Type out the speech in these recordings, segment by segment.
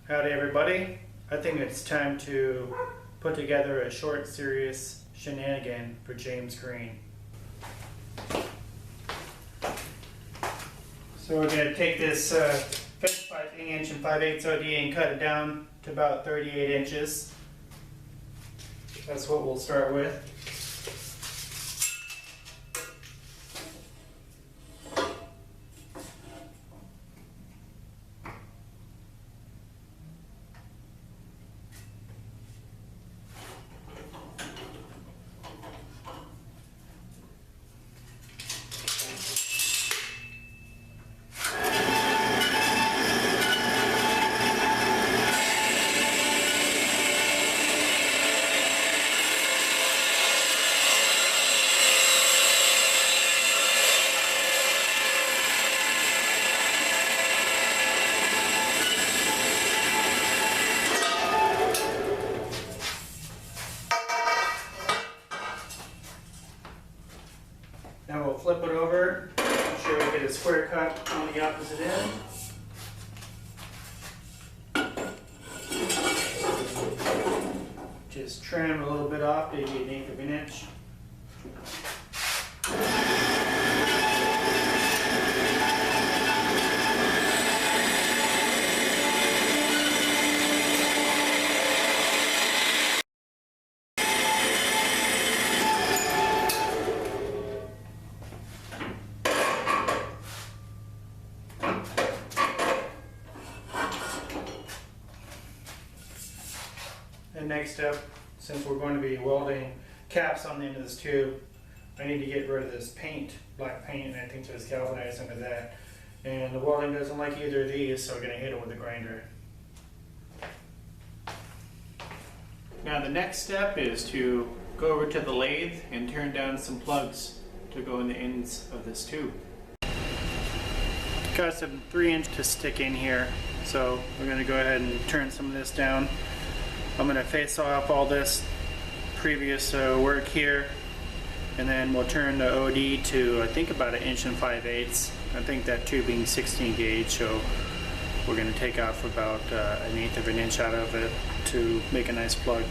Howdy everybody. I think it's time to put together a short, serious shenanigan for James Greene. So we're going to take this fence pipe 1" 5/8 OD and cut it down to about 38 inches. That's what we'll start with. Now we'll flip it over, make sure we get a square cut on the opposite end. Just trim a little bit off, maybe 1/8 of an inch. And next up, since we're going to be welding caps on the end of this tube, I need to get rid of this paint, black paint, and I think there's galvanized under that. And the welding doesn't like either of these, so we're going to hit it with a grinder. Now the next step is to go over to the lathe and turn down some plugs to go in the ends of this tube. Got some 3" to stick in here, so we're going to go ahead and turn some of this down. I'm going to face off all this previous work here, and then we'll turn the OD to I think about 1" 5/8. I think that tubing 16 gauge, so we're going to take off about 1/8 of an inch out of it to make a nice plug.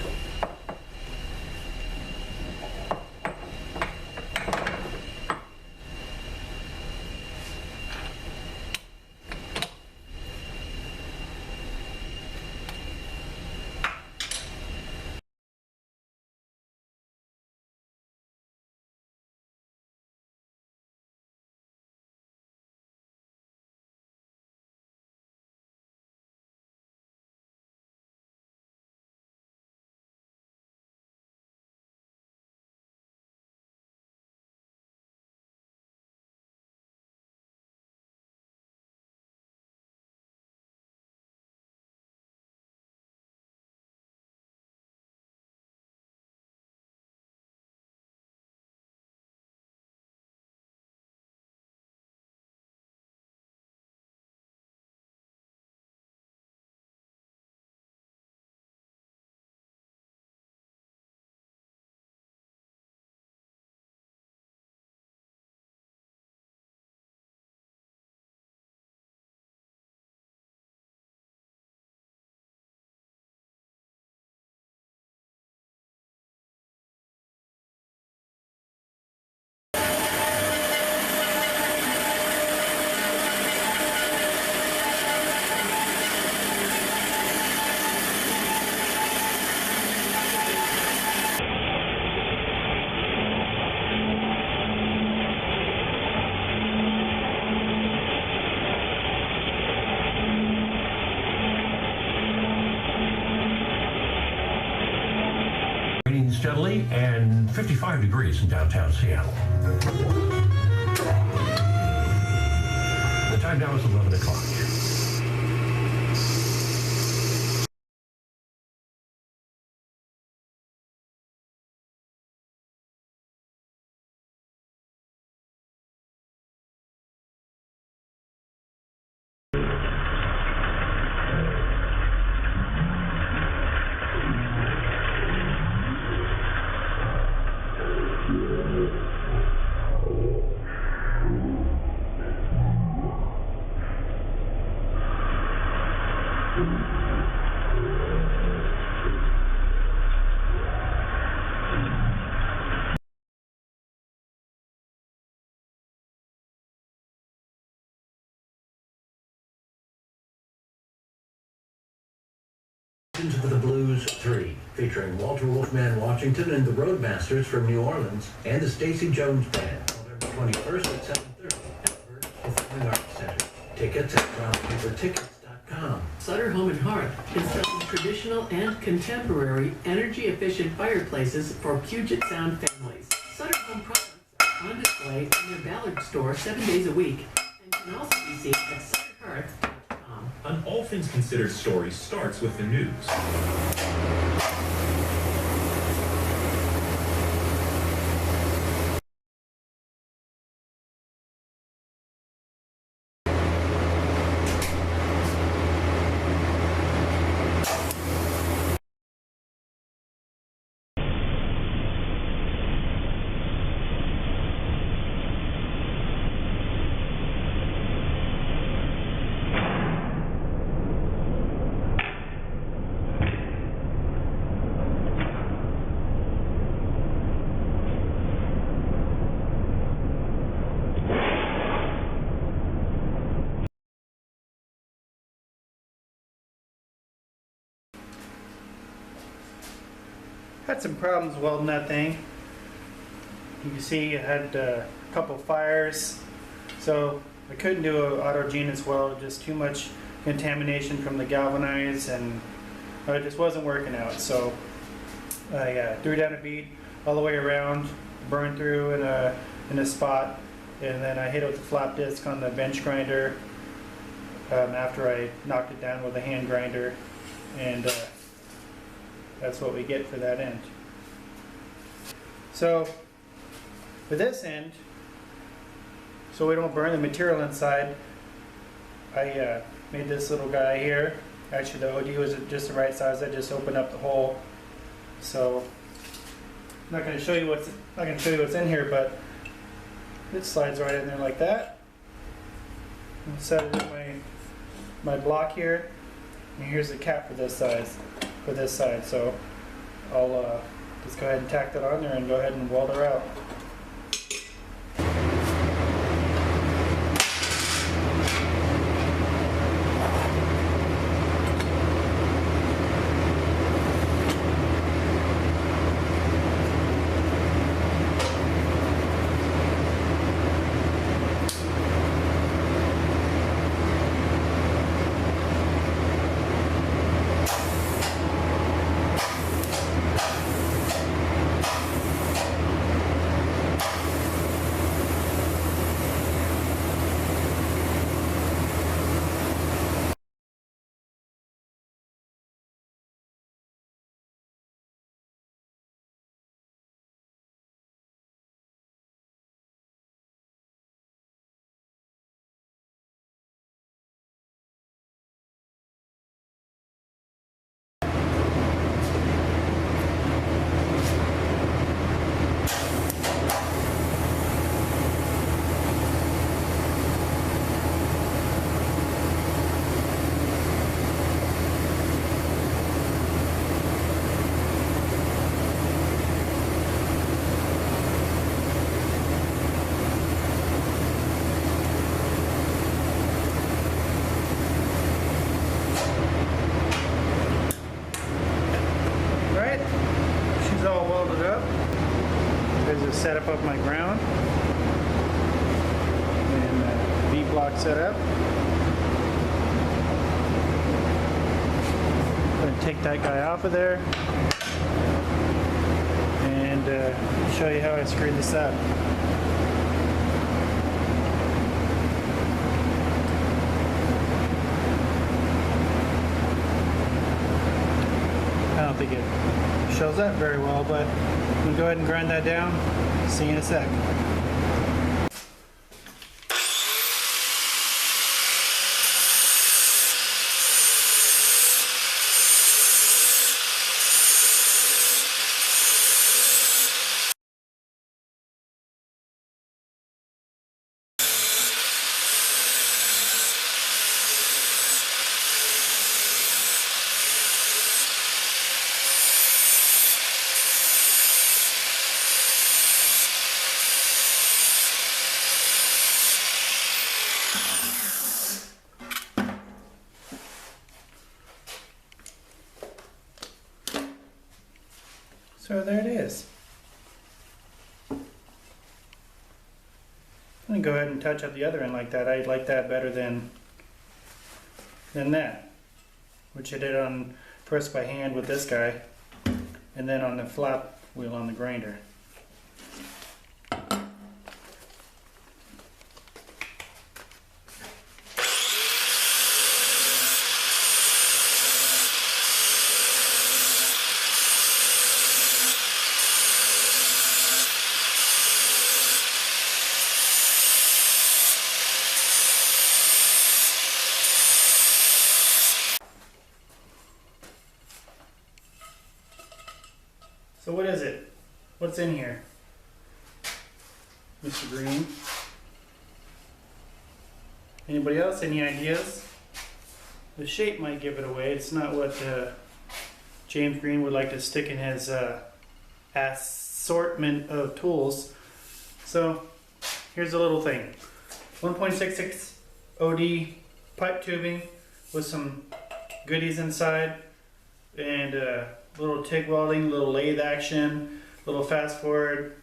Steadily and 55 degrees in downtown Seattle. The time now is 11 o'clock. Into the Blues 3, featuring Walter Wolfman Washington and the Roadmasters from New Orleans and the Stacey Jones Band, November 21st at 7:30 at Burke Performing Arts Center. Tickets at brownpapertickets.com. Sutter Home and Hearth, constructing traditional and contemporary energy-efficient fireplaces for Puget Sound families. Sutter Home products are on display in their Ballard store 7 days a week and can also be seen at sutterhearth.com. An All Things Considered story starts with the news. Had some problems welding that thing. You can see it had a couple fires, so I couldn't do an autogenous weld, just too much contamination from the galvanized, and it just wasn't working out. So I threw down a bead all the way around, burned through in a spot, and then I hit it with the flap disc on the bench grinder after I knocked it down with a hand grinder, and that's what we get for that end. So for this end, so we don't burn the material inside, I made this little guy here. Actually, the OD was just the right size. I just opened up the hole. So I'm not going to show you what's in here, but it slides right in there like that. I'll set it in my block here, and here's the cap for this size. So I'll just go ahead and tack that on there and go ahead and weld her out. Set up of my ground and V-block set up. I'm going to take that guy off of there and show you how I screwed this up. I don't think it shows up very well, but I'm going to go ahead and grind that down. See you in a sec. So there it is. I'm gonna go ahead and touch up the other end like that. I like that better than that, which I did on first by hand with this guy, and then on the flap wheel on the grinder. So what is it? What's in here, Mr. Greene? Anybody else? Any ideas? The shape might give it away. It's not what James Greene would like to stick in his assortment of tools. So here's a little thing. 1.66 OD pipe tubing with some goodies inside, and little TIG welding, little lathe action, little fast forward.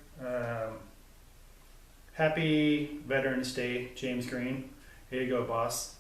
Happy Veterans Day, James Greene. Here you go, boss.